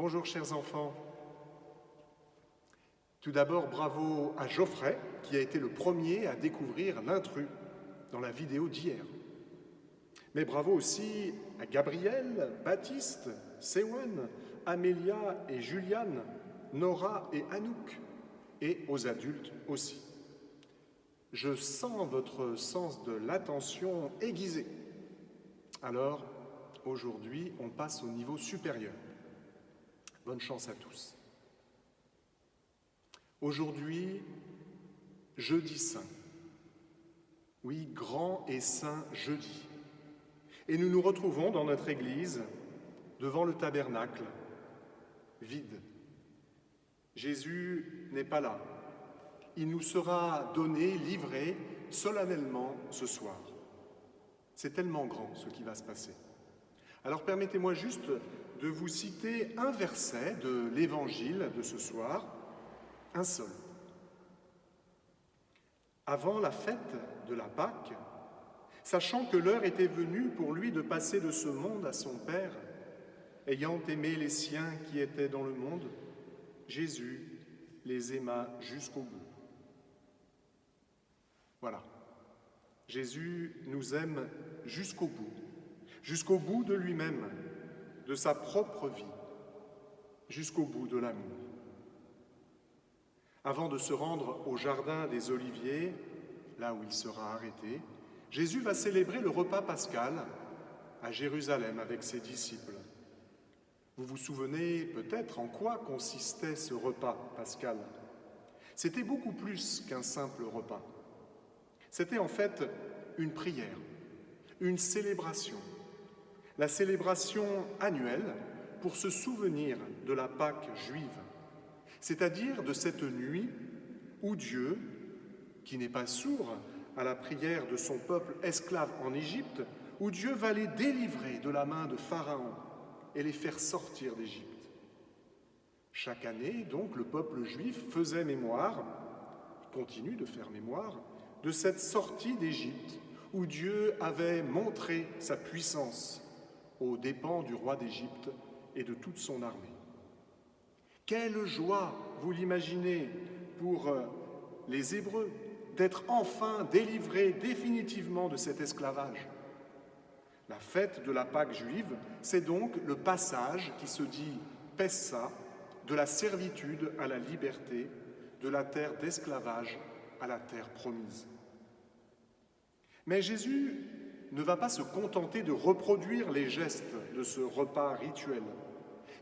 Bonjour chers enfants. Tout d'abord, bravo à Geoffrey qui a été le premier à découvrir l'intrus dans la vidéo d'hier. Mais bravo aussi à Gabriel, Baptiste, Sewan, Amélia et Juliane, Nora et Anouk, et aux adultes aussi. Je sens votre sens de l'attention aiguisé. Alors, aujourd'hui, on passe au niveau supérieur. Bonne chance à tous. Aujourd'hui, jeudi saint. Oui, grand et saint jeudi. Et nous nous retrouvons dans notre église, devant le tabernacle, vide. Jésus n'est pas là. Il nous sera donné, livré, solennellement ce soir. C'est tellement grand ce qui va se passer. Alors permettez-moi juste de vous citer un verset de l'évangile de ce soir, un seul. Avant la fête de la Pâque, sachant que l'heure était venue pour lui de passer de ce monde à son Père, ayant aimé les siens qui étaient dans le monde, Jésus les aima jusqu'au bout. Voilà. Jésus nous aime jusqu'au bout de lui-même, de sa propre vie, jusqu'au bout de l'amour. Avant de se rendre au jardin des Oliviers, là où il sera arrêté, Jésus va célébrer le repas pascal à Jérusalem avec ses disciples. Vous vous souvenez peut-être en quoi consistait ce repas pascal. C'était beaucoup plus qu'un simple repas. C'était en fait une prière, une célébration. La célébration annuelle pour se souvenir de la Pâque juive, c'est-à-dire de cette nuit où Dieu, qui n'est pas sourd à la prière de son peuple esclave en Égypte, où Dieu va les délivrer de la main de Pharaon et les faire sortir d'Égypte. Chaque année, donc, le peuple juif faisait mémoire, continue de faire mémoire, de cette sortie d'Égypte où Dieu avait montré sa puissance aux dépens du roi d'Égypte et de toute son armée. Quelle joie, vous l'imaginez, pour les Hébreux, d'être enfin délivrés définitivement de cet esclavage. La fête de la Pâque juive, c'est donc le passage qui se dit Pessa, de la servitude à la liberté, de la terre d'esclavage à la terre promise. Mais Jésus ne va pas se contenter de reproduire les gestes de ce repas rituel.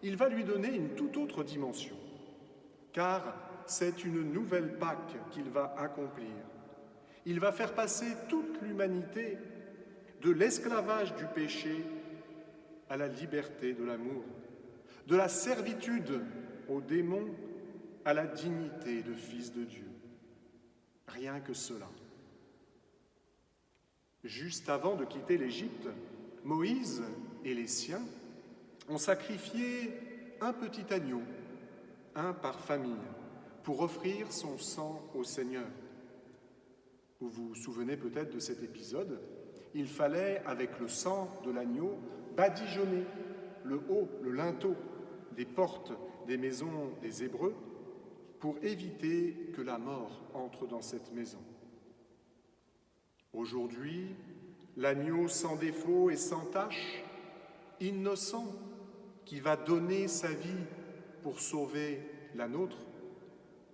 Il va lui donner une toute autre dimension, car c'est une nouvelle Pâque qu'il va accomplir. Il va faire passer toute l'humanité de l'esclavage du péché à la liberté de l'amour, de la servitude aux démons à la dignité de fils de Dieu. Rien que cela. Juste avant de quitter l'Égypte, Moïse et les siens ont sacrifié un petit agneau, un par famille, pour offrir son sang au Seigneur. Vous vous souvenez peut-être de cet épisode. Il fallait, avec le sang de l'agneau, badigeonner le haut, le linteau des portes des maisons des Hébreux pour éviter que la mort entre dans cette maison. Aujourd'hui, l'agneau sans défaut et sans tache, innocent, qui va donner sa vie pour sauver la nôtre,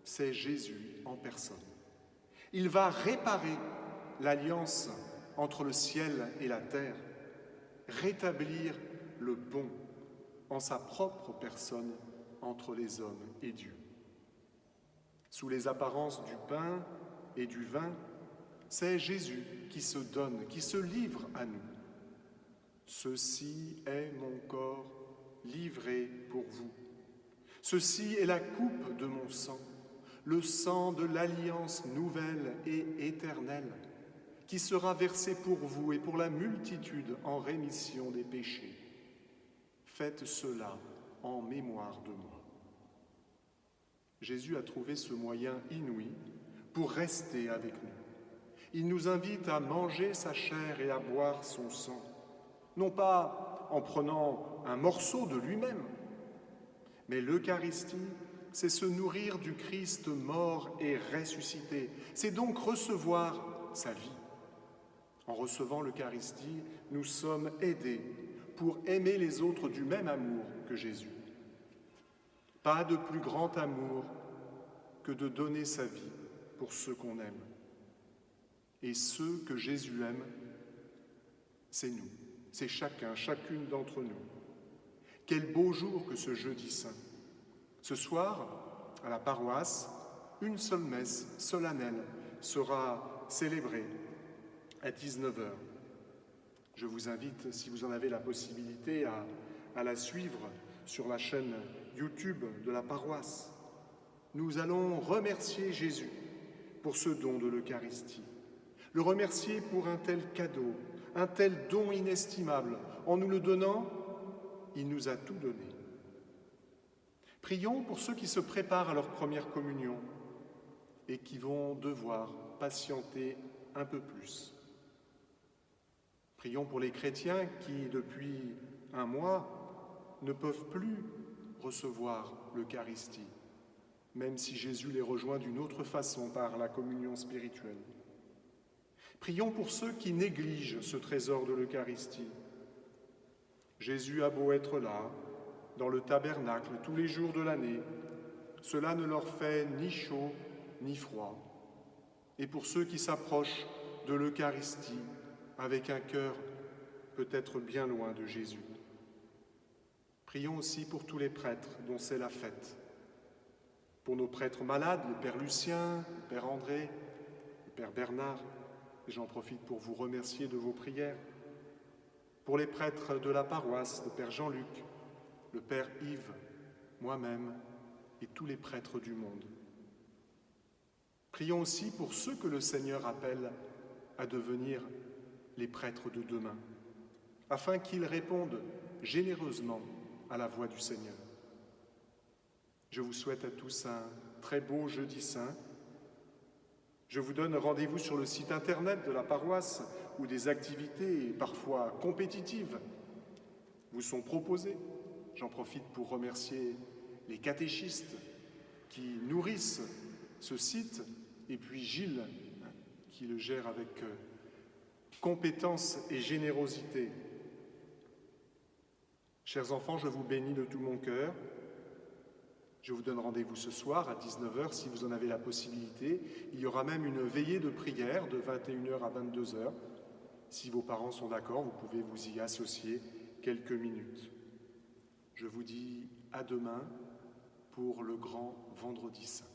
c'est Jésus en personne. Il va réparer l'alliance entre le ciel et la terre, rétablir le bon en sa propre personne entre les hommes et Dieu. Sous les apparences du pain et du vin, c'est Jésus qui se donne, qui se livre à nous. Ceci est mon corps livré pour vous. Ceci est la coupe de mon sang, le sang de l'alliance nouvelle et éternelle, qui sera versé pour vous et pour la multitude en rémission des péchés. Faites cela en mémoire de moi. Jésus a trouvé ce moyen inouï pour rester avec nous. Il nous invite à manger sa chair et à boire son sang, non pas en prenant un morceau de lui-même, Mais l'Eucharistie, c'est se nourrir du Christ mort et ressuscité. C'est donc recevoir sa vie. En recevant l'Eucharistie, nous sommes aidés pour aimer les autres du même amour que Jésus. Pas de plus grand amour que de donner sa vie pour ceux qu'on aime. Et ceux que Jésus aime, c'est nous, c'est chacun, chacune d'entre nous. Quel beau jour que ce jeudi saint. Ce soir, à la paroisse, une seule messe solennelle sera célébrée à 19h. Je vous invite, si vous en avez la possibilité, à la suivre sur la chaîne YouTube de la paroisse. Nous allons remercier Jésus pour ce don de l'Eucharistie, le remercier pour un tel cadeau, un tel don inestimable. En nous le donnant, il nous a tout donné. Prions pour ceux qui se préparent à leur première communion et qui vont devoir patienter un peu plus. Prions pour les chrétiens qui, depuis un mois, ne peuvent plus recevoir l'Eucharistie, même si Jésus les rejoint d'une autre façon par la communion spirituelle. Prions pour ceux qui négligent ce trésor de l'Eucharistie. Jésus a beau être là, dans le tabernacle, tous les jours de l'année, cela ne leur fait ni chaud ni froid. Et pour ceux qui s'approchent de l'Eucharistie avec un cœur peut-être bien loin de Jésus. Prions aussi pour tous les prêtres dont c'est la fête. Pour nos prêtres malades, le Père Lucien, le Père André, le Père Bernard, et j'en profite pour vous remercier de vos prières. Pour les prêtres de la paroisse, le Père Jean-Luc, le Père Yves, moi-même et tous les prêtres du monde. Prions aussi pour ceux que le Seigneur appelle à devenir les prêtres de demain, afin qu'ils répondent généreusement à la voix du Seigneur. Je vous souhaite à tous un très beau jeudi saint. Je vous donne rendez-vous sur le site internet de la paroisse où des activités parfois compétitives vous sont proposées. J'en profite pour remercier les catéchistes qui nourrissent ce site et puis Gilles qui le gère avec compétence et générosité. Chers enfants, je vous bénis de tout mon cœur. Je vous donne rendez-vous ce soir à 19h si vous en avez la possibilité. Il y aura même une veillée de prière de 21h à 22h. Si vos parents sont d'accord, vous pouvez vous y associer quelques minutes. Je vous dis à demain pour le grand vendredi saint.